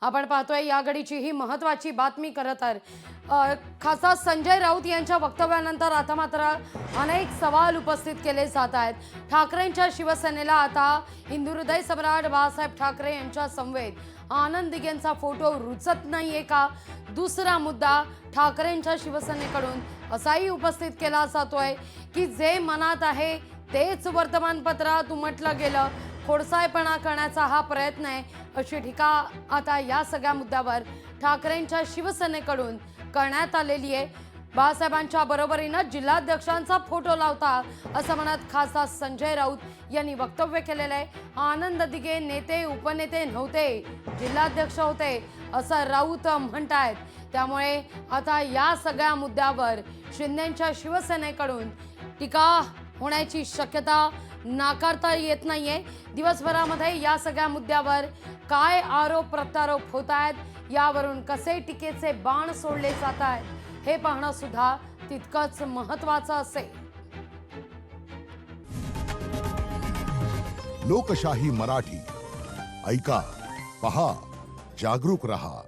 आपण पाहतोय या घडीची ही महत्त्वाची बातमी. खरं तर खासदार संजय राऊत यांच्या वक्तव्यानंतर आता मात्र अनेक सवाल उपस्थित केले जात आहेत. ठाकरेंच्या शिवसेनेला आता हिंदुहृदय सम्राट बाळासाहेब ठाकरे यांच्या समवेत आनंद दिघेंचा फोटो रुचत नाहीये का? दुसरा मुद्दा ठाकरेंच्या शिवसेनेकडून असाही उपस्थित केला जातोय की जे मनात आहे तेच वर्तमानपत्रात उमटलं गेलं, खोडसाळपणा करण्याचा हा प्रयत्न आहे, अशी टीका आता या सगळ्या मुद्द्यावर ठाकरेंच्या शिवसेनेकडून करण्यात आलेली आहे. बाळासाहेबांच्या बरोबरीनं जिल्हाध्यक्षांचा फोटो लावता असं म्हणत खासदार संजय राऊत यांनी वक्तव्य केलेलं आहे. आनंद दिघे नेते उपनेते नव्हते, जिल्हाध्यक्ष होते असं राऊत म्हणतायत. त्यामुळे आता या सगळ्या मुद्द्यावर शिंदेंच्या शिवसेनेकडून टीका होण्याची शक्यता नाकारता येत नाहीये. दिवसभरामध्ये या सगळ्या मुद्द्यावर काय आरोप प्रत्यारोप होत आहेत, यावरून कसे टीकेचे बाण सोडले जात आहेत हे पाहणं सुद्धा तितकंच महत्त्वाचं असेल. लोकशाही मराठी ऐका, पहा, जागरूक रहा.